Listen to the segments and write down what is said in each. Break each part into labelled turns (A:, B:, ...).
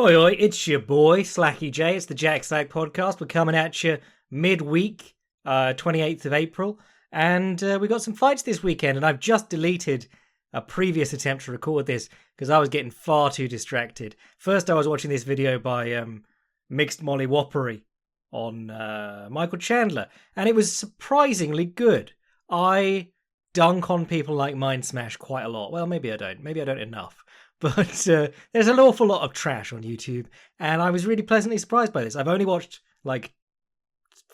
A: Oi, oi, it's your boy, Slacky J. It's the Jack Slack podcast. We're coming at you midweek, 28th of April. And we got some fights this weekend. And I've just deleted a previous attempt to record this because I was getting far too distracted. First, I was watching this video by Mixed Molly Whoppery on Michael Chandler. And it was surprisingly good. I dunk on people like Mind Smash quite a lot. Well, maybe I don't. Maybe I don't enough. But there's an awful lot of trash on YouTube, and I was really pleasantly surprised by this. I've only watched like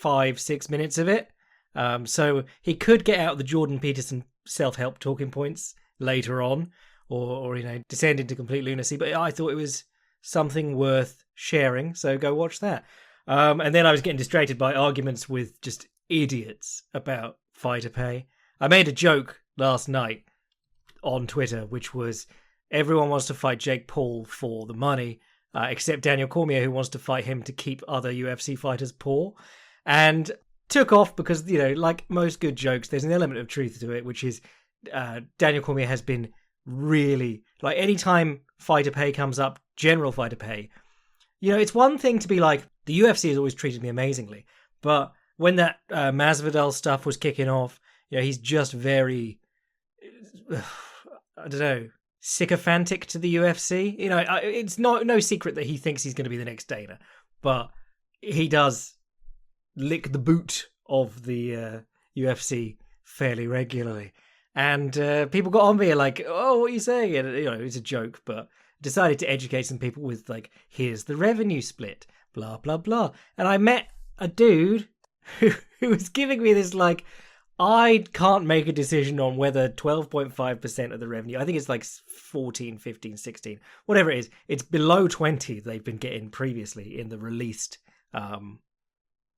A: 5-6 minutes of it, so he could get out the Jordan Peterson self-help talking points later on, or descend into complete lunacy. But I thought it was something worth sharing, so go watch that. And then I was getting distracted by arguments with just idiots about fighter pay. I made a joke last night on Twitter, which was, everyone wants to fight Jake Paul for the money, except Daniel Cormier, who wants to fight him to keep other UFC fighters poor. And took off because, like most good jokes, there's an element of truth to it, which is Daniel Cormier has been really, like, anytime fighter pay comes up, general fighter pay, it's one thing to be like, the UFC has always treated me amazingly. But when that Masvidal stuff was kicking off, he's just very, I don't know, sycophantic to the UFC. It's no secret that he thinks he's going to be the next Dana, but he does lick the boot of the UFC fairly regularly. And people got on me like, oh, what are you saying? And, it's a joke, but decided to educate some people with, like, here's the revenue split, blah, blah, blah. And I met a dude who was giving me this, like, I can't make a decision on whether 12.5% of the revenue, I think it's like 14, 15, 16, whatever it is, it's below 20 they've been getting previously in the released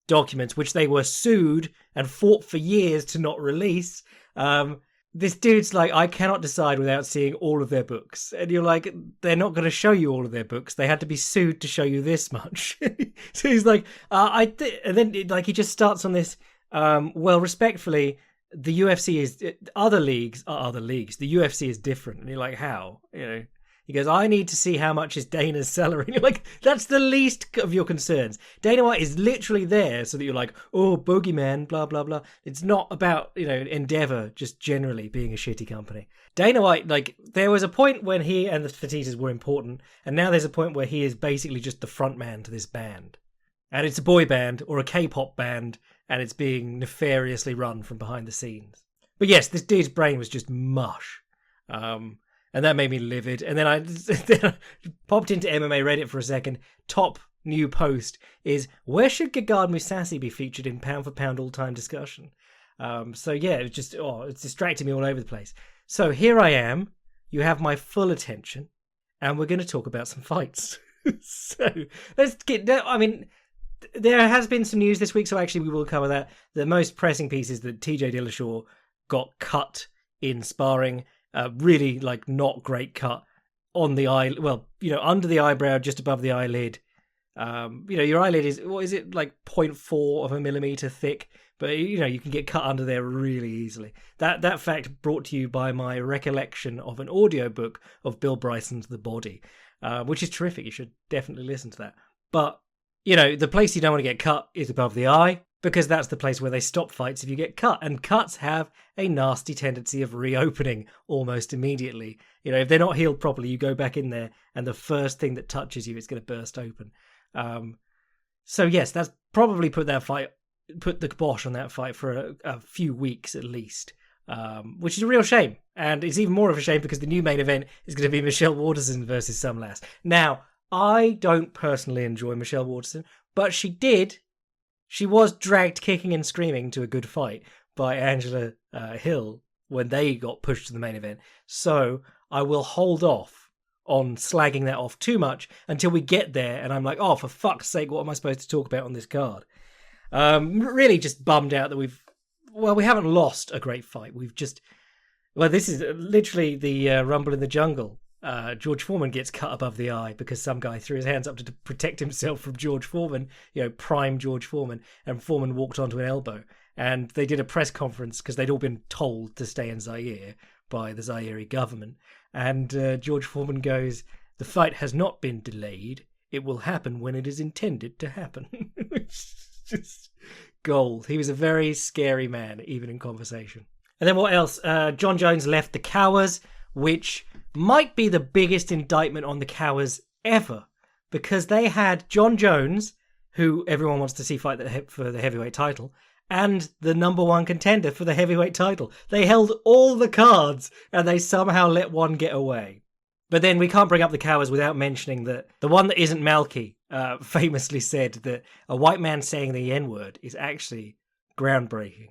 A: documents, which they were sued and fought for years to not release. This dude's like, I cannot decide without seeing all of their books. And you're like, they're not going to show you all of their books. They had to be sued to show you this much. So he's like, and then he just starts on this, well, respectfully, the UFC is other leagues are other leagues. The UFC is different. And you're like, how? He goes, I need to see how much is Dana's salary. And you're like, that's the least of your concerns. Dana White is literally there so that you're like, oh, bogeyman, blah, blah, blah. It's not about, Endeavor just generally being a shitty company. Dana White, like, there was a point when he and the Fertittas were important, and now there's a point where he is basically just the front man to this band. And it's a boy band or a K-pop band, and it's being nefariously run from behind the scenes. But yes, this dude's brain was just mush. And that made me livid. And then I popped into MMA Reddit for a second. Top new post is, where should Gegard Mousasi be featured in pound for pound all-time discussion? So yeah, it was just, it's distracting me all over the place. So here I am. You have my full attention. And we're going to talk about some fights. So let's get, there has been some news this week, so actually we will cover that. The most pressing piece is that TJ Dillashaw got cut in sparring. Really, like, not great cut on the eye. Well, under the eyebrow, just above the eyelid. Your eyelid is, what is it, like 0.4 of a millimeter thick? But, you can get cut under there really easily. That fact brought to you by my recollection of an audiobook of Bill Bryson's The Body, which is terrific. You should definitely listen to that. But, the place you don't want to get cut is above the eye, because that's the place where they stop fights if you get cut. And cuts have a nasty tendency of reopening almost immediately. If they're not healed properly, you go back in there and the first thing that touches you is going to burst open. So yes, that's probably put the kibosh on that fight for a few weeks at least, which is a real shame. And it's even more of a shame because the new main event is going to be Michelle Waterson versus some lass. Now, I don't personally enjoy Michelle Waterson, but she was dragged kicking and screaming to a good fight by Angela Hill when they got pushed to the main event. So I will hold off on slagging that off too much until we get there. And I'm like, oh, for fuck's sake, what am I supposed to talk about on this card? Really just bummed out that we haven't lost a great fight. This is literally the Rumble in the Jungle. George Foreman gets cut above the eye because some guy threw his hands up to protect himself from George Foreman, prime George Foreman, and Foreman walked onto an elbow. And they did a press conference because they'd all been told to stay in Zaire by the Zaire government. And George Foreman goes, the fight has not been delayed. It will happen when it is intended to happen. Just gold. He was a very scary man, even in conversation. And then what else? John Jones left the Cowas, which might be the biggest indictment on the Cowas ever, because they had John Jones, who everyone wants to see fight for the heavyweight title, and the number one contender for the heavyweight title. They held all the cards, and they somehow let one get away. But then we can't bring up the Cowas without mentioning that the one that isn't Malky famously said that a white man saying the N-word is actually groundbreaking.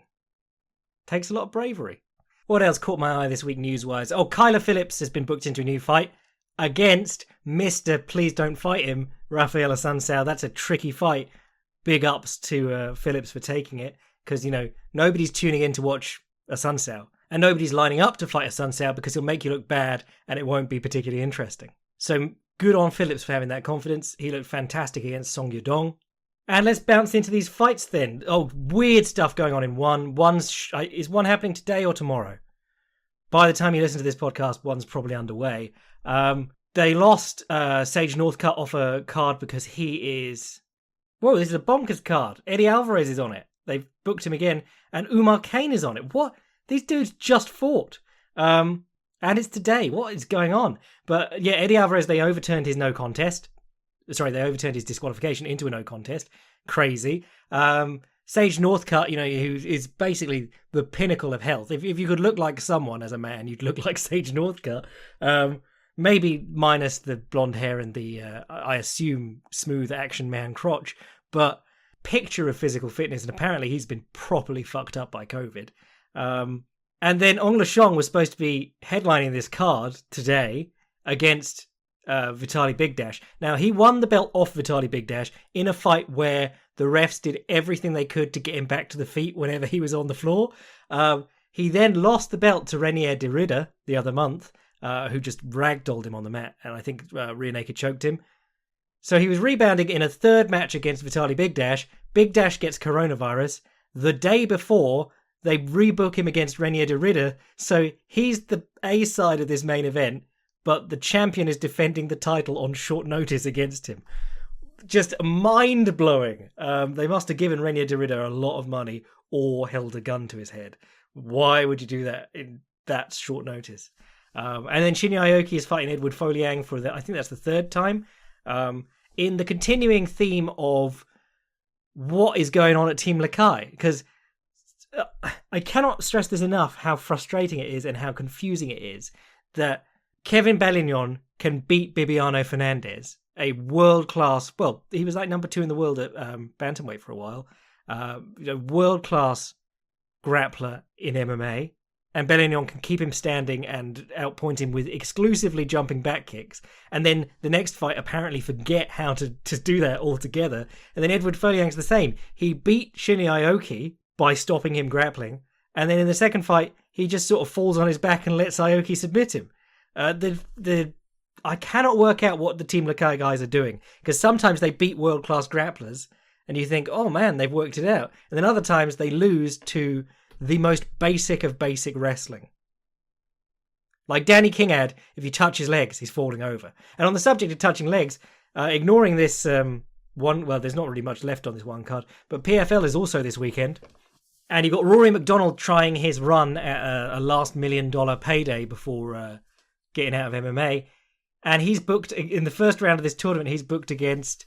A: Takes a lot of bravery. What else caught my eye this week news-wise? Oh, Kyler Phillips has been booked into a new fight against Mr. Please Don't Fight Him, Rafael Assunção. That's a tricky fight. Big ups to Phillips for taking it, because, you know, nobody's tuning in to watch Assunção. And nobody's lining up to fight Assunção because he'll make you look bad and it won't be particularly interesting. So good on Phillips for having that confidence. He looked fantastic against Song Yudong. And let's bounce into these fights then. Oh, weird stuff going on in one. Is one happening today or tomorrow? By the time you listen to this podcast, one's probably underway. They lost Sage Northcutt off a card because he is... Whoa, this is a bonkers card. Eddie Alvarez is on it. They've booked him again. And Umar Kane is on it. What? These dudes just fought. And it's today. What is going on? But yeah, Eddie Alvarez, they overturned his no contest. Sorry, they overturned his disqualification into a no contest. Crazy. Sage Northcutt, you know, who is basically the pinnacle of health. If you could look like someone as a man, you'd look like Sage Northcutt. Maybe minus the blonde hair and the, I assume, smooth action man crotch. But picture of physical fitness, and apparently he's been properly fucked up by COVID. And then Ong Lashong was supposed to be headlining this card today against Vitaly Bigdash. Now, he won the belt off Vitaly Bigdash in a fight where the refs did everything they could to get him back to the feet whenever he was on the floor. He then lost the belt to Renier de Ridder the other month, who just ragdolled him on the mat, and I think rear naked choked him. So he was rebounding in a third match against Vitaly Bigdash. Bigdash gets coronavirus. The day before, they rebook him against Renier de Ridder, so he's the A side of this main event, but the champion is defending the title on short notice against him. Just mind-blowing. They must have given Renier de Ridder a lot of money or held a gun to his head. Why would you do that in that short notice? And then Shinya Aoki is fighting Edward Foliang for I think that's the third time. In the continuing theme of what is going on at Team Lakay, because I cannot stress this enough how frustrating it is and how confusing it is that Kevin Bellignon can beat Bibiano Fernandez, a world-class... Well, he was like number 2 in the world at bantamweight for a while. World-class grappler in MMA. And Bellignon can keep him standing and outpoint him with exclusively jumping back kicks. And then the next fight apparently forget how to do that altogether. And then Edward Foliang's the same. He beat Shinya Aoki by stopping him grappling. And then in the second fight, he just sort of falls on his back and lets Aoki submit him. I cannot work out what the Team Lakay guys are doing, because sometimes they beat world-class grapplers and you think, oh man, they've worked it out. And then other times they lose to the most basic of basic wrestling. Like Danny Kingad, if you touch his legs, he's falling over. And on the subject of touching legs, ignoring this there's not really much left on this one card, but PFL is also this weekend. And you've got Rory McDonald trying his run at a last $1 million payday before getting out of MMA. And he's booked, in the first round of this tournament, he's booked against...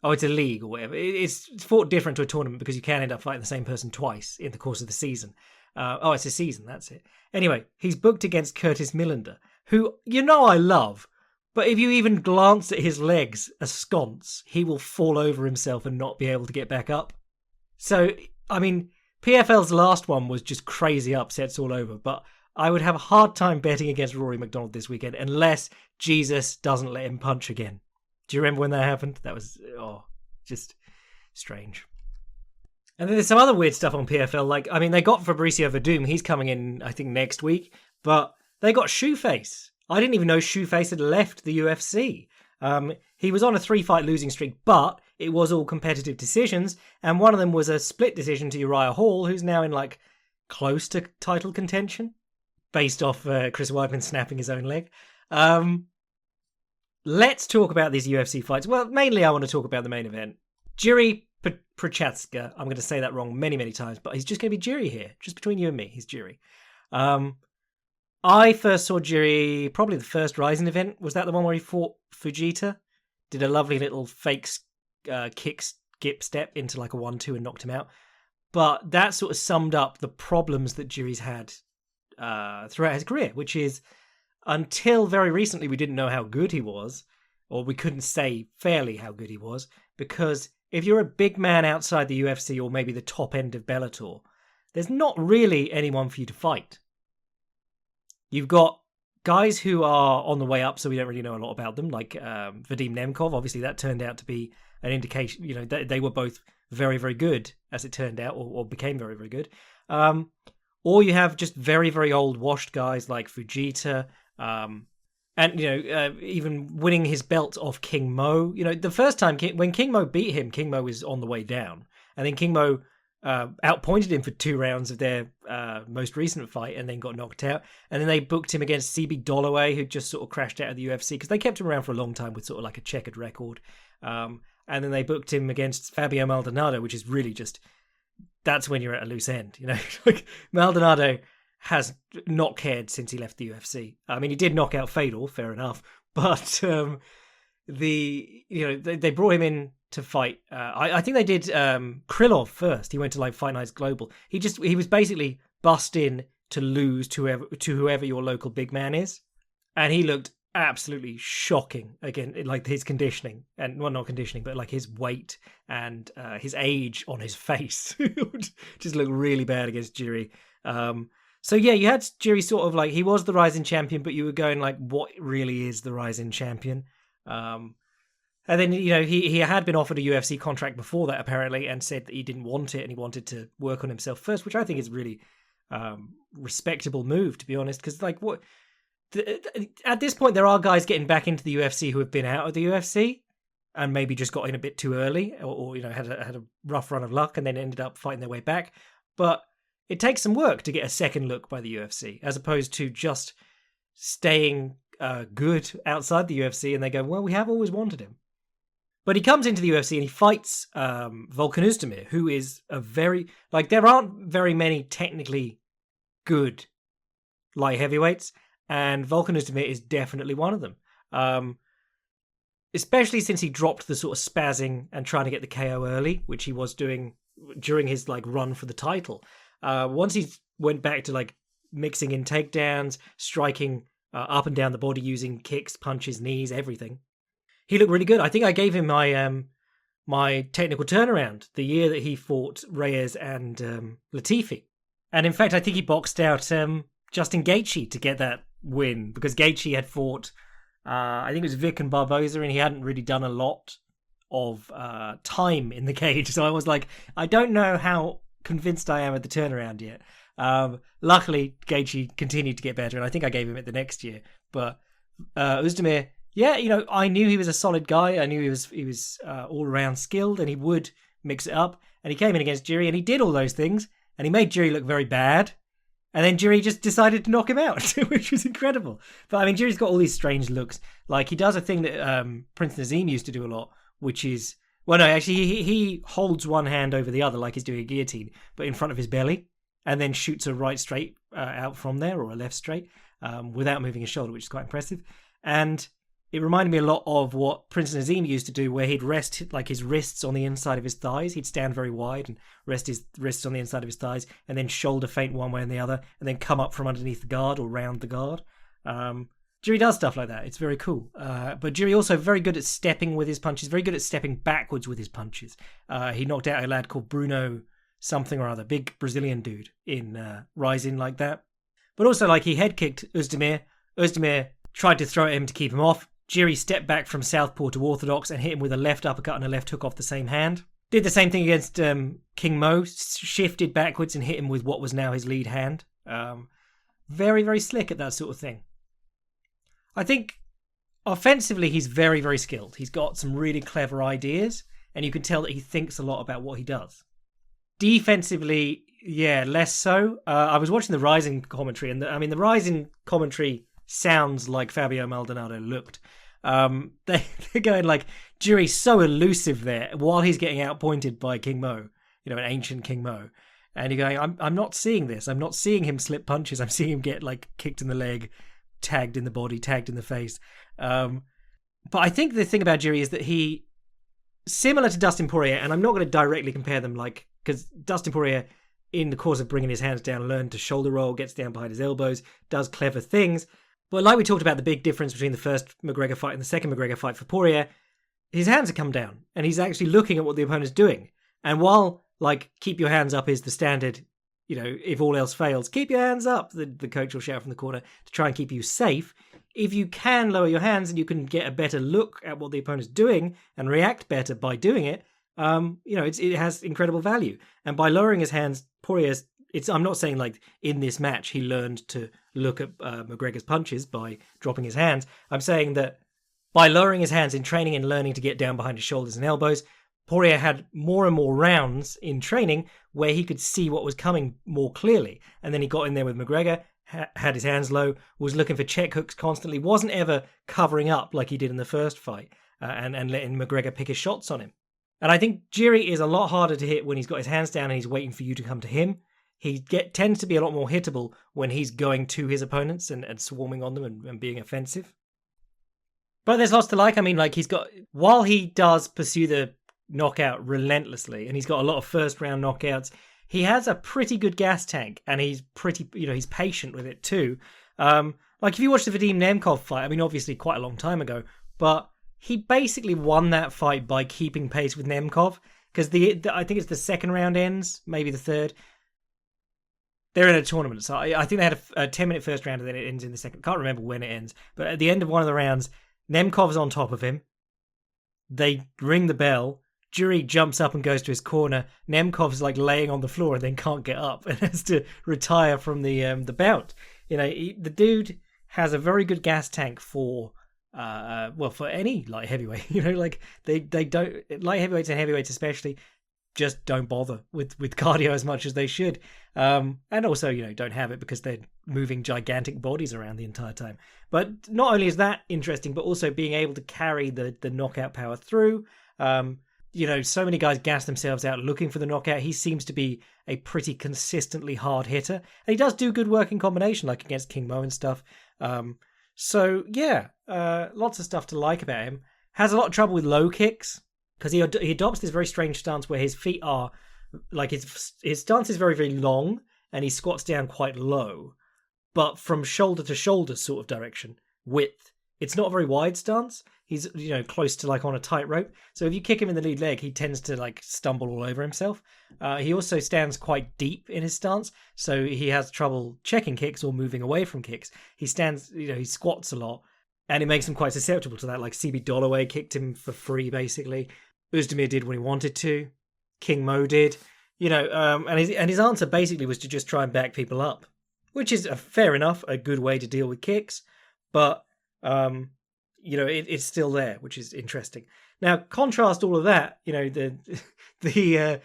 A: Oh, it's a league or whatever. It's fought different to a tournament because you can end up fighting the same person twice in the course of the season. It's a season, that's it. Anyway, he's booked against Curtis Millender, who, you know I love, but if you even glance at his legs askance, he will fall over himself and not be able to get back up. So, I mean, PFL's last one was just crazy upsets all over, but I would have a hard time betting against Rory McDonald this weekend unless Jesus doesn't let him punch again. Do you remember when that happened? That was, just strange. And then there's some other weird stuff on PFL. They got Fabricio Verdum. He's coming in, I think, next week. But they got Shoeface. I didn't even know Shoeface had left the UFC. He was on a 3-fight losing streak, but it was all competitive decisions. And one of them was a split decision to Uriah Hall, who's now in, close to title contention, based off Chris Weidman snapping his own leg. let's talk about these UFC fights. Well, mainly I want to talk about the main event. Jiri Prochazka. I'm going to say that wrong many, many times, but he's just going to be Jiri here. Just between you and me, he's Jiri. I first saw Jiri probably the first Rising event. Was that the one where he fought Fujita? Did a lovely little fake kick skip step into like a 1-2 and knocked him out. But that sort of summed up the problems that Jiri's had throughout his career, which is until very recently we didn't know how good he was, or we couldn't say fairly how good he was, because if you're a big man outside the UFC or maybe the top end of Bellator, there's not really anyone for you to fight. You've got guys who are on the way up, so we don't really know a lot about them, like Vadim Nemkov. Obviously, that turned out to be an indication. You know, they were both very, very good, as it turned out, or became very, very good. Or you have just very, very old, washed guys like Fujita, and even winning his belt off King Mo. You know, the first time when King Mo beat him, King Mo was on the way down, and then King Mo outpointed him for 2 rounds of their most recent fight and then got knocked out. And then they booked him against CB Dollaway, who just sort of crashed out of the UFC because they kept him around for a long time with sort of like a checkered record. And then they booked him against Fabio Maldonado, which is really just, that's when you're at a loose end. You know, like Maldonado has not cared since he left the UFC. I mean, he did knock out Fedor, fair enough, but they brought him in to fight. I think they did Krylov first. He went to like Fight Nights Global. He was basically bussed in to lose to whoever your local big man is, and he looked absolutely shocking. Again, like his conditioning, and well, not conditioning, but like his weight and his age on his face just looked really bad against Jiri. So yeah, you had Jiri sort of like, he was the rising champion, but you were going like, what really is the rising champion? And then, you know, he had been offered a UFC contract before that, apparently, and said that he didn't want it and he wanted to work on himself first, which I think is a really respectable move, to be honest. Because, like, at this point, there are guys getting back into the UFC who have been out of the UFC and maybe just got in a bit too early, or you know, had a rough run of luck and then ended up fighting their way back. But it takes some work to get a second look by the UFC, as opposed to just staying good outside the UFC and they go, well, we have always wanted him. But he comes into the UFC and he fights Volkan Oezdemir, who is a very, like, there aren't very many technically good light heavyweights, and Volkan Oezdemir is definitely one of them. Especially since he dropped the sort of spazzing and trying to get the KO early, which he was doing during his like run for the title. Once he went back to like mixing in takedowns, striking up and down the body using kicks, punches, knees, everything, he looked really good. I think I gave him my technical turnaround the year that he fought Reyes and Latifi. And in fact, I think he boxed out Justin Gaethje to get that win, because Gaethje had fought, I think it was Vic and Barboza, and he hadn't really done a lot of time in the cage. So I was like, I don't know how convinced I am at the turnaround yet. Luckily, Gaethje continued to get better, and I think I gave him it the next year. But Oezdemir, yeah, you know, I knew he was a solid guy. I knew he was all around skilled, and he would mix it up. And he came in against Jiri, and he did all those things, and he made Jiri look very bad. And then Jiri just decided to knock him out, which was incredible. But I mean, Jiri's got all these strange looks. Like, he does a thing that Prince Naseem used to do a lot, which is, well, no, actually, he holds one hand over the other like he's doing a guillotine, but in front of his belly, and then shoots a right straight out from there, or a left straight, without moving his shoulder, which is quite impressive. And it reminded me a lot of what Prince Naseem used to do, where he'd rest like his wrists on the inside of his thighs. He'd stand very wide and rest his wrists on the inside of his thighs, and then shoulder feint one way and the other, and then come up from underneath the guard or round the guard. Jiri does stuff like that. It's very cool. But Jiri also very good at stepping with his punches, very good at stepping backwards with his punches. He knocked out a lad called Bruno something or other, big Brazilian dude in Rising like that. But also, like, he head kicked Oezdemir. Oezdemir tried to throw at him to keep him off. Jiri stepped back from southpaw to orthodox and hit him with a left uppercut and a left hook off the same hand. Did the same thing against King Mo, shifted backwards and hit him with what was now his lead hand. Very, very slick at that sort of thing. I think offensively he's very, very skilled. He's got some really clever ideas, and you can tell that he thinks a lot about what he does. Defensively, yeah, less so. I was watching the Rising commentary, and the Rising commentary sounds like Fabio Maldonado looked. They're going like, Jiri's so elusive there while he's getting outpointed by King Mo, an ancient King Mo. And you're going, I'm not seeing this. I'm not seeing him slip punches. I'm seeing him get like kicked in the leg, tagged in the body, tagged in the face. But I think the thing about Jiri is that he, similar to Dustin Poirier, and I'm not going to directly compare them, because Dustin Poirier, in the course of bringing his hands down, learned to shoulder roll, gets down behind his elbows, does clever things. But like we talked about, the big difference between the first McGregor fight and the second McGregor fight for Poirier, his hands have come down, and he's actually looking at what the opponent's doing. And while, keep your hands up is the standard, if all else fails, keep your hands up, the coach will shout from the corner to try and keep you safe. If you can lower your hands and you can get a better look at what the opponent's doing and react better by doing it, it has incredible value. And by lowering his hands, Poirier's, I'm not saying in this match he learned to look at McGregor's punches by dropping his hands. I'm saying that by lowering his hands in training and learning to get down behind his shoulders and elbows, Poirier had more and more rounds in training where he could see what was coming more clearly. And then he got in there with McGregor, had his hands low, was looking for check hooks constantly, wasn't ever covering up like he did in the first fight, and letting McGregor pick his shots on him. And I think Jiri is a lot harder to hit when he's got his hands down and he's waiting for you to come to him. He tends to be a lot more hittable when he's going to his opponents and swarming on them and being offensive. But there's lots to like. I mean, while he does pursue the knockout relentlessly, and he's got a lot of first round knockouts, he has a pretty good gas tank, and he's he's patient with it too. If you watch the Vadim Nemkov fight, I mean, obviously quite a long time ago, but he basically won that fight by keeping pace with Nemkov, because I think it's the second round ends, maybe the third. They're in a tournament, so I think they had a 10-minute first round, and then it ends in the second. Can't remember when it ends, but at the end of one of the rounds, Nemkov's on top of him. They ring the bell. Jiri jumps up and goes to his corner. Nemkov's laying on the floor and then can't get up and has to retire from the bout. The dude has a very good gas tank for any light heavyweight. They don't, light heavyweights and heavyweights especially just don't bother with cardio as much as they should. And also, don't have it because they're moving gigantic bodies around the entire time. But not only is that interesting, but also being able to carry the knockout power through. So many guys gas themselves out looking for the knockout. He seems to be a pretty consistently hard hitter. And he does do good work in combination, like against King Mo and stuff. Lots of stuff to like about him. Has a lot of trouble with low kicks, because he adopts this very strange stance where his feet are, his stance is very, very long, and he squats down quite low, but from shoulder to shoulder sort of direction, width. It's not a very wide stance. He's, close to on a tightrope. So if you kick him in the lead leg, he tends to stumble all over himself. He also stands quite deep in his stance, so he has trouble checking kicks or moving away from kicks. He stands, he squats a lot, and it makes him quite susceptible to that. CB Dollaway kicked him for free, basically. Uzdemir did when he wanted to. King Mo did. And his answer basically was to just try and back people up, which is fair enough, a good way to deal with kicks. But it's still there, which is interesting. Now, contrast all of that, the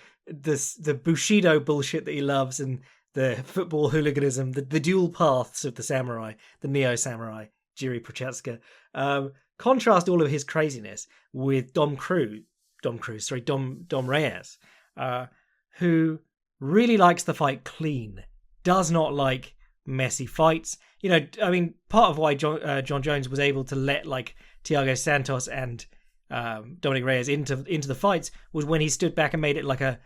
A: Bushido bullshit that he loves, and the football hooliganism, the dual paths of the samurai, the neo-samurai, Jiri Prochazka. Contrast all of his craziness with Dom Reyes, who really likes the fight clean, does not like messy fights. Part of why John Jones was able to let Thiago Santos and Dominic Reyes into the fights was when he stood back and made it a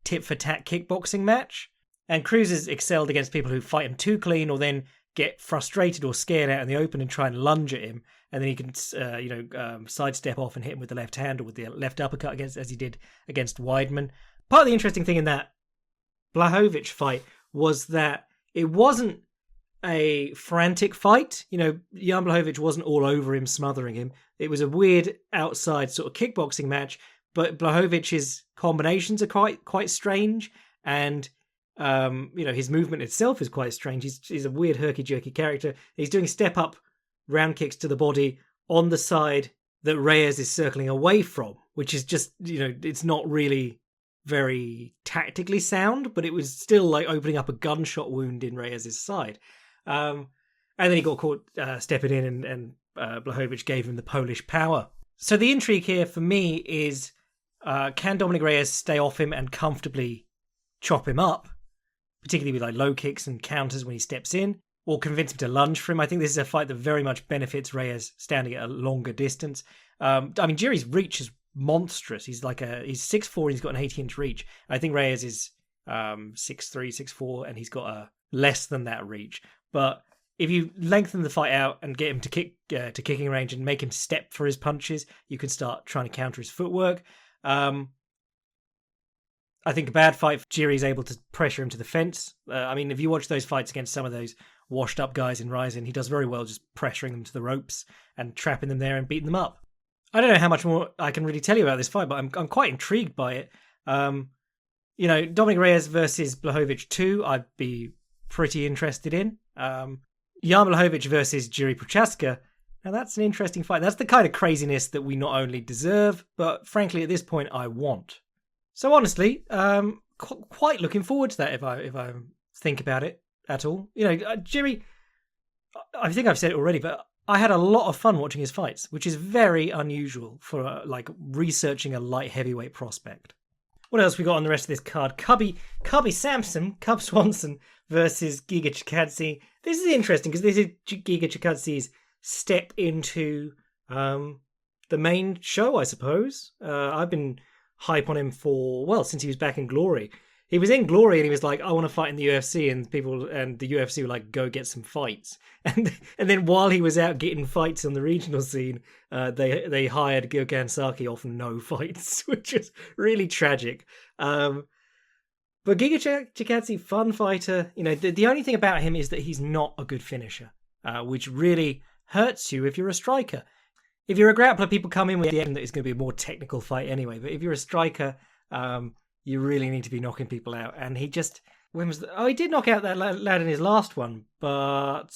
A: tit for tat kickboxing match. And Cruz has excelled against people who fight him too clean, or then get frustrated or scared out in the open and try and lunge at him, and then he can sidestep off and hit him with the left hand or with the left uppercut, as he did against Weidman. Part of the interesting thing in that Blachowicz fight was that it wasn't a frantic fight. Jan Blachowicz wasn't all over him, smothering him. It was a weird outside sort of kickboxing match, but Blachowicz's combinations are quite strange, and his movement itself is quite strange. He's a weird herky-jerky character. He's doing step-up round kicks to the body on the side that Reyes is circling away from, which is just, it's not really very tactically sound, but it was still opening up a gunshot wound in Reyes' side. And then he got caught stepping in and Blachowicz gave him the Polish power. So the intrigue here for me is, can Dominic Reyes stay off him and comfortably chop him up, particularly with like low kicks and counters when he steps in, or convince him to lunge for him? I think this is a fight that very much benefits Reyes standing at a longer distance. I mean, Jiri's reach is monstrous. He's 6'4", and he's got an 80-inch reach. I think Reyes is 6'3", 6'4", and he's got a less than that reach. But if you lengthen the fight out and get him to kick to kicking range and make him step for his punches, you can start trying to counter his footwork. I think a bad fight, Jiri's able to pressure him to the fence. I mean, if you watch those fights against some of those washed-up guys in Rising, he does very well just pressuring them to the ropes and trapping them there and beating them up. I don't know how much more I can really tell you about this fight, but I'm quite intrigued by it. Dominic Reyes versus Blachowicz 2, I'd be pretty interested in. Jan Blachowicz versus Jiri Prochaska, now that's an interesting fight. That's the kind of craziness that we not only deserve, but frankly at this point I want. So honestly, quite looking forward to that if I think about it at all. Jiri, I think I've said it already, but I had a lot of fun watching his fights, which is very unusual for researching a light heavyweight prospect. What else we got on the rest of this card? Cub Swanson versus Giga Chikadze. This is interesting because this is Giga Chikadze's step into the main show, I suppose. I've been hype on him since he was back in Glory. He was in Glory and he was like, I want to fight in the UFC, and the UFC were like, go get some fights. And then while he was out getting fights on the regional scene, they hired Gokhan Saki off no fights, which is really tragic. But Giga Chikadze, fun fighter. The only thing about him is that he's not a good finisher, which really hurts you if you're a striker. If you're a grappler, people come in with the aim that it's going to be a more technical fight anyway. But if you're a striker, you really need to be knocking people out. And he just... he did knock out that lad in his last one, but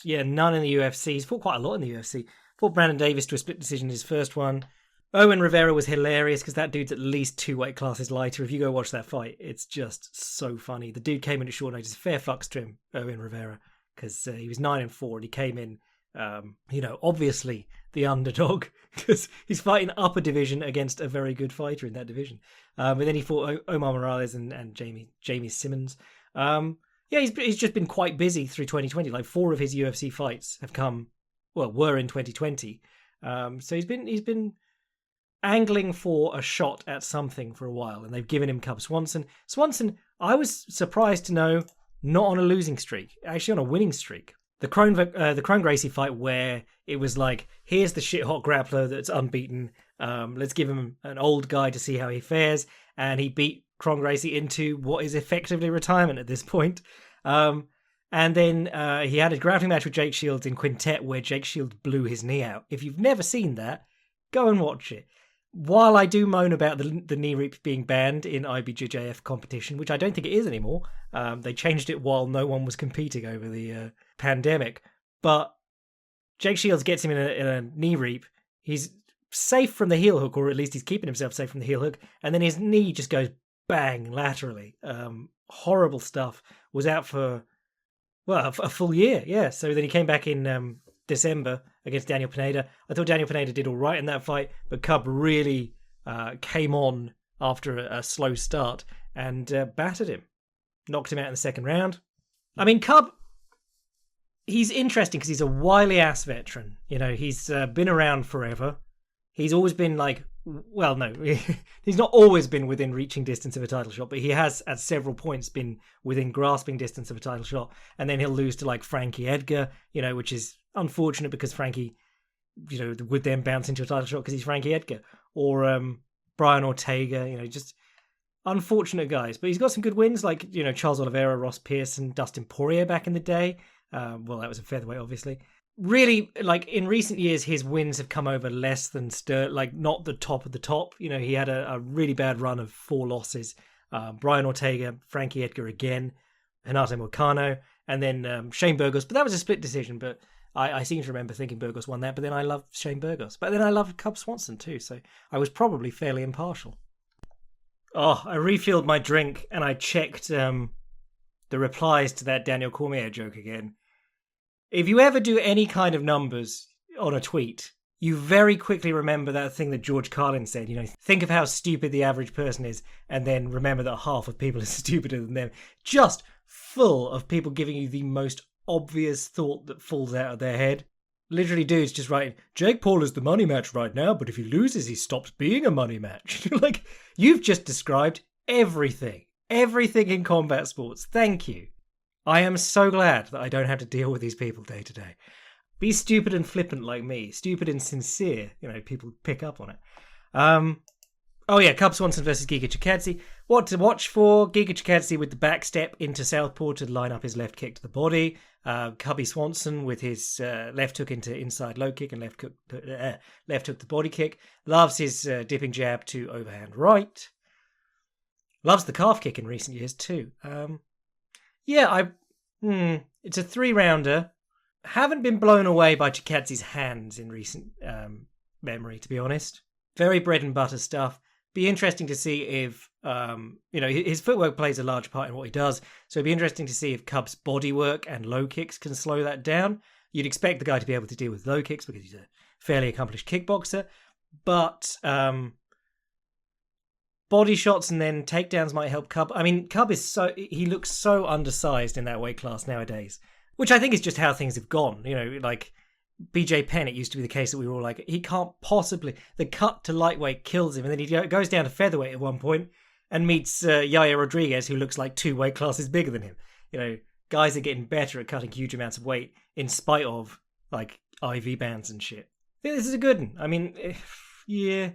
A: yeah, none in the UFC. He's fought quite a lot in the UFC. Fought Brandon Davis to a split decision in his first one. Owen Rivera was hilarious because that dude's at least 2 weight classes lighter. If you go watch that fight, it's just so funny. The dude came in at short notice. Fair fucks to him, Owen Rivera, because he was 9-4 and he came in, obviously the underdog because he's fighting upper division against a very good fighter in that division. But then he fought Omar Morales and Jamie Simmons. He's just been quite busy through 2020. Like 4 of his UFC fights were in 2020. So he's been angling for a shot at something for a while, and they've given him Cub Swanson. Swanson, I was surprised to know, not on a losing streak, actually on a winning streak. The Crone Gracie fight where it was like, here's the shit hot grappler that's unbeaten. Let's give him an old guy to see how he fares, and he beat Crone Gracie into what is effectively retirement at this point. And then he had a grappling match with Jake Shields in Quintet where Jake Shields blew his knee out. If you've never seen that, go and watch it. While I do moan about the knee reap being banned in IBJJF competition, which I don't think it is anymore, they changed it while no one was competing over the pandemic. But Jake Shields gets him in a knee reap. He's safe from the heel hook, or at least he's keeping himself safe from the heel hook. And then his knee just goes bang laterally. Horrible stuff. Was out for a full year. Yeah. So then he came back in December against Daniel Pineda. I thought Daniel Pineda did all right in that fight, but Cub really came on after a slow start and battered him. Knocked him out in the second round. I mean, Cub, he's interesting because he's a wily ass veteran. He's been around forever. He's always been he's not always been within reaching distance of a title shot, but he has at several points been within grasping distance of a title shot. And then he'll lose to Frankie Edgar, which is unfortunate because Frankie, would then bounce into a title shot because he's Frankie Edgar. Or Brian Ortega, just unfortunate guys. But he's got some good wins like, Charles Oliveira, Ross Pearson, Dustin Poirier back in the day. That was a featherweight, obviously. Really, in recent years, his wins have come over less than not the top of the top. He had a really bad run of 4 losses. Brian Ortega, Frankie Edgar again, Renato Moicano, and then Shane Burgos. But that was a split decision, but I seem to remember thinking Burgos won that, but then I loved Shane Burgos. But then I loved Cub Swanson too, so I was probably fairly impartial. I refilled my drink and I checked the replies to that Daniel Cormier joke again. If you ever do any kind of numbers, on a tweet, you very quickly remember that thing that George Carlin said, think of how stupid the average person is, and then remember that half of people are stupider than them. Just full of people giving you the most obvious thought that falls out of their head. Literally dudes just writing, Jake Paul is the money match right now, but if he loses, he stops being a money match. Like, you've just described everything. Everything in combat sports. Thank you. I am so glad that I don't have to deal with these people day to day. Be stupid and flippant like me. Stupid and sincere. People pick up on it. Cub Swanson versus Giga Chikadze. What to watch for? Giga Chikadze with the back step into southpaw to line up his left kick to the body. Cubby Swanson with his left hook into inside low kick and left hook the body kick. Loves his dipping jab to overhand right. Loves the calf kick in recent years too. It's a 3-rounder. Haven't been blown away by Chikadze's hands in recent memory, to be honest. Very bread and butter stuff. Be interesting to see if, his footwork plays a large part in what he does. So it'd be interesting to see if Cub's body work and low kicks can slow that down. You'd expect the guy to be able to deal with low kicks because he's a fairly accomplished kickboxer. But body shots and then takedowns might help Cub. I mean, Cub he looks so undersized in that weight class nowadays, which I think is just how things have gone. Like BJ Penn, it used to be the case that we were all like, he can't possibly. The cut to lightweight kills him, and then he goes down to featherweight at one point and meets Yaya Rodriguez, who looks like 2 weight classes bigger than him. Guys are getting better at cutting huge amounts of weight in spite of like IV bans and shit. I think this is a good one. I mean, yeah.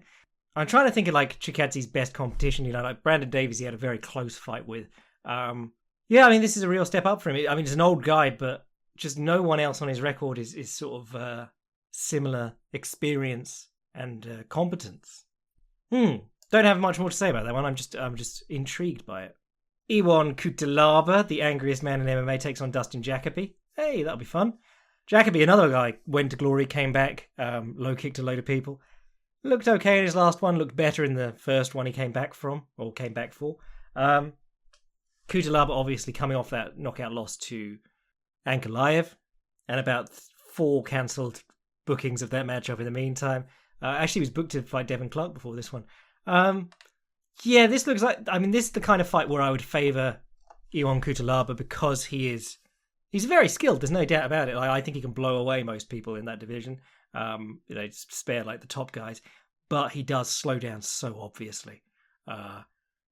A: I'm trying to think of like Chikadze's best competition. Like Brandon Davies, he had a very close fight with. This is a real step up for him. I mean, he's an old guy, but just no one else on his record is sort of similar experience and competence. Don't have much more to say about that one. I'm just intrigued by it. Iwan Kutalaba, the angriest man in MMA, takes on Dustin Jacoby. Hey, that'll be fun. Jacoby, another guy, went to glory, came back, low kicked a load of people. Looked okay in his last one, looked better in the first one he came back for. Kutalaba obviously coming off that knockout loss to Ankalaev, and about 4 cancelled bookings of that matchup in the meantime. Actually, he was booked to fight Devin Clark before this one. This looks like... this is the kind of fight where I would favour Iwan Kutalaba because he's very skilled, there's no doubt about it. I think he can blow away most people in that division. Spare like the top guys, but he does slow down so obviously.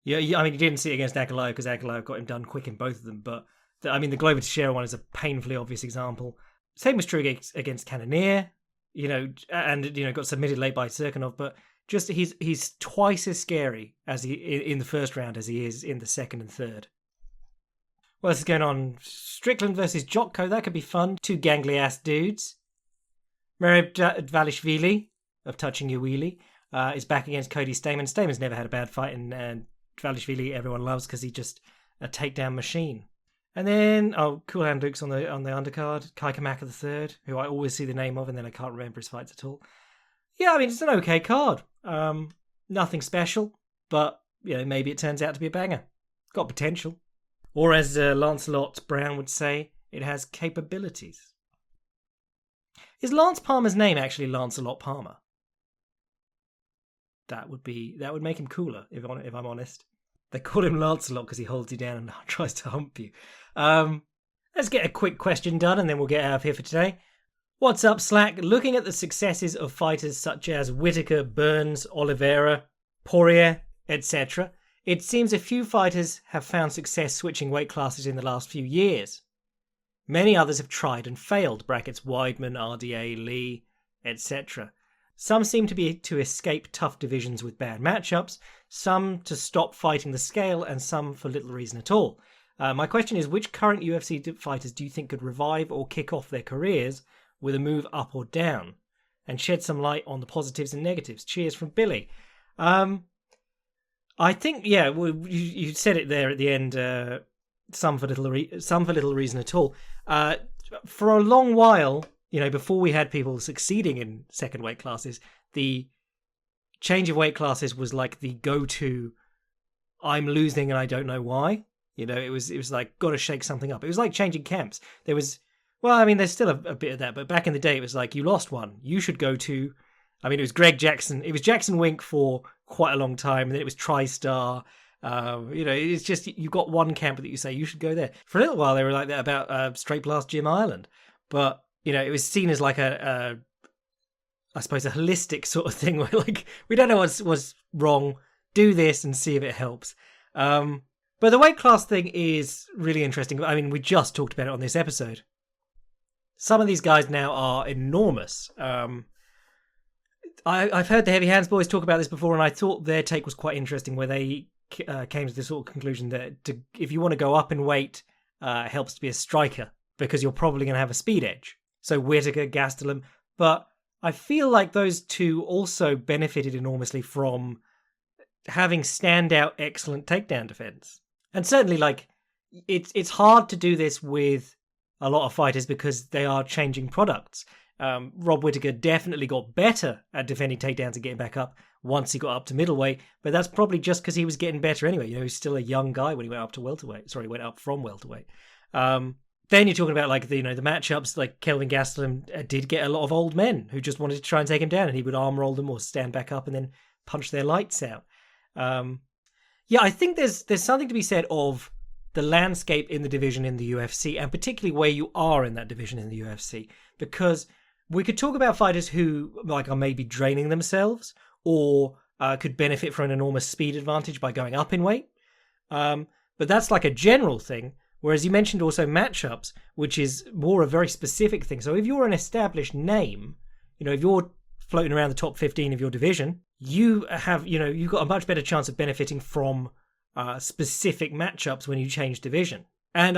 A: You didn't see it against Ankalaev because Ankalaev got him done quick in both of them, but the Glover Teixeira one is a painfully obvious example. Same was true against Cannonier, and got submitted late by Serkinov, but just he's twice as scary as he in the first round as he is in the second and third. What else is going on? Strickland versus Jotko, that could be fun. 2 gangly ass dudes. Merab Dvalishvili of Touching Your Wheelie is back against Cody Stamen. Stamen's never had a bad fight, and Dvalishvili everyone loves because he's just a takedown machine. And then, Cool Hand Luke's on the undercard. Kai Kamaka III, who I always see the name of, and then I can't remember his fights at all. Yeah, it's an okay card. Nothing special, but maybe it turns out to be a banger. Got potential. Or as Lancelot Brown would say, it has capabilities. Is Lance Palmer's name actually Lancelot Palmer? That would make him cooler, if I'm honest. They call him Lancelot because he holds you down and tries to hump you. Let's get a quick question done and then we'll get out of here for today. What's up, Slack? Looking at the successes of fighters such as Whittaker, Burns, Oliveira, Poirier, etc., it seems a few fighters have found success switching weight classes in the last few years. Many others have tried and failed, brackets Weidman, RDA, Lee, etc. Some seem to escape tough divisions with bad matchups, some to stop fighting the scale, and some for little reason at all. My question is, which current UFC fighters do you think could revive or kick off their careers with a move up or down? And shed some light on the positives and negatives. Cheers from Billy. I think, you said it there at the end, some for little reason at all. For a long while, before we had people succeeding in second weight classes, the change of weight classes was like the go-to. I'm losing and I don't know why. It was like got to shake something up. It was like changing camps. There was Well, I mean, there's still a bit of that, but back in the day, it was like, you lost one. You should go to, I mean, it was Greg Jackson. It was Jackson Wink for quite a long time, and then it was TriStar. It's just, you've got one camp that you say, you should go there. For a little while, they were like that about Straight Blast Jim Ireland. But, it was seen as like I suppose, a holistic sort of thing where, like, we don't know what's wrong. Do this and see if it helps. But the weight class thing is really interesting. I mean, we just talked about it on this episode. Some of these guys now are enormous. I've heard the Heavy Hands boys talk about this before, and I thought their take was quite interesting, where they came to the sort of conclusion that if you want to go up in weight, it helps to be a striker, because you're probably going to have a speed edge. So Whittaker, Gastelum. But I feel like those two also benefited enormously from having standout excellent takedown defense. And certainly, like, it's hard to do this with a lot of fighters because they are changing products. Rob Whittaker definitely got better at defending takedowns and getting back up once he got up to middleweight, but that's probably just because he was getting better anyway. He's still a young guy when he went up to welterweight. Sorry, went up from welterweight. Then you're talking about, like, the matchups, like Kelvin Gastelum did get a lot of old men who just wanted to try and take him down, and he would arm roll them or stand back up and then punch their lights out. I think there's something to be said of the landscape in the division in the UFC, and particularly where you are in that division in the UFC, because we could talk about fighters who, like, are maybe draining themselves or could benefit from an enormous speed advantage by going up in weight. But that's like a general thing. Whereas you mentioned also matchups, which is more a very specific thing. So if you're an established name, if you're floating around the top 15 of your division, you have, you've got a much better chance of benefiting from specific matchups when you change division. And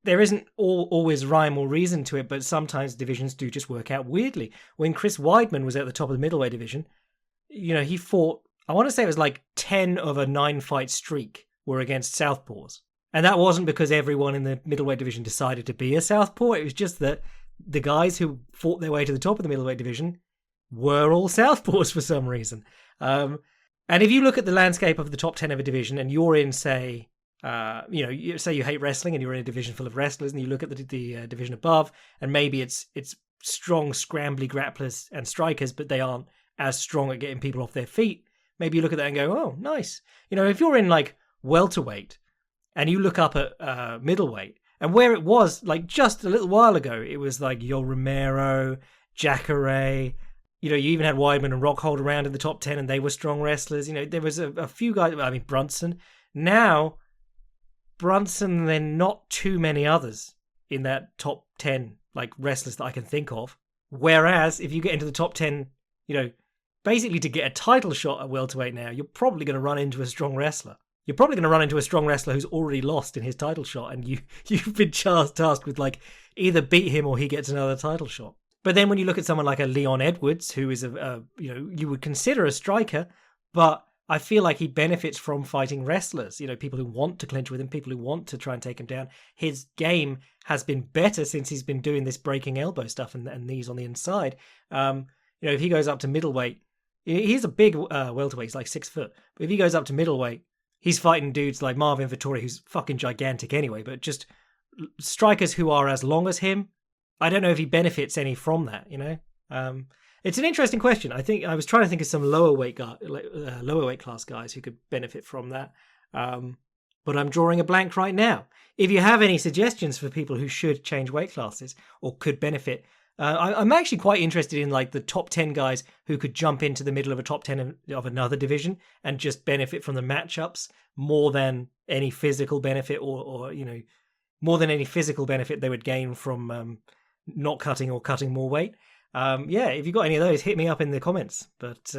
A: there isn't always rhyme or reason to it, but sometimes divisions do just work out weirdly. When Chris Weidman was at the top of the middleweight division, he fought, I want to say it was like 10 of a 9-fight streak were against southpaws. And that wasn't because everyone in the middleweight division decided to be a southpaw. It was just that the guys who fought their way to the top of the middleweight division were all southpaws for some reason. And if you look at the landscape of the top 10 of a division, and you're in, say, say you hate wrestling and you're in a division full of wrestlers, and you look at the division above, and maybe it's strong, scrambly grapplers and strikers, but they aren't as strong at getting people off their feet. Maybe you look at that and go, oh, nice. If you're in, like, welterweight, and you look up at middleweight, and where it was, like, just a little while ago, it was like Yo Romero, Jacare. You even had Weidman and Rockhold around in the top 10, and they were strong wrestlers. There was a few guys, I mean, Brunson. Now, Brunson, then not too many others in that top 10, like, wrestlers that I can think of. Whereas, if you get into the top 10, basically to get a title shot at welterweight now, you're probably going to run into a strong wrestler. You're probably going to run into a strong wrestler who's already lost in his title shot, and you've been tasked with, like, either beat him or he gets another title shot. But then when you look at someone like a Leon Edwards, who is you would consider a striker, but I feel like he benefits from fighting wrestlers, people who want to clinch with him, people who want to try and take him down. His game has been better since he's been doing this breaking elbow stuff and knees on the inside. If he goes up to middleweight, he's a big welterweight, he's like 6 foot. But if he goes up to middleweight, he's fighting dudes like Marvin Vettori, who's fucking gigantic anyway, but just strikers who are as long as him. I don't know if he benefits any from that, It's an interesting question. I think I was trying to think of some lower weight class guys who could benefit from that. But I'm drawing a blank right now. If you have any suggestions for people who should change weight classes or could benefit, I'm actually quite interested in, like, the top 10 guys who could jump into the middle of a top 10 of another division and just benefit from the matchups more than any physical benefit or more than any physical benefit they would gain from not cutting or cutting more weight. If you've got any of those, hit me up in the comments. But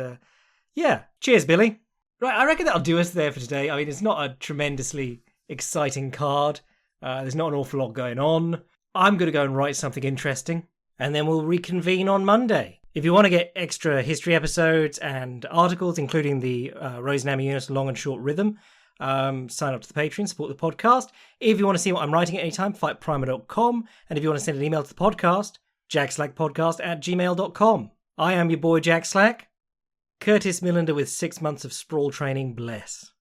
A: cheers, Billy. Right, I reckon that'll do us there for today. I mean, it's not a tremendously exciting card. There's not an awful lot going on. I'm going to go and write something interesting, and then we'll reconvene on Monday. If you want to get extra history episodes and articles, including the Rose Namajunas Long and Short Rhythm, sign up to the Patreon, support the podcast. If you want to see what I'm writing at any time, fightprimer.com. And if you want to send an email to the podcast, jackslackpodcast@gmail.com. I am your boy Jack Slack. Curtis Millender with 6 months of sprawl training, bless.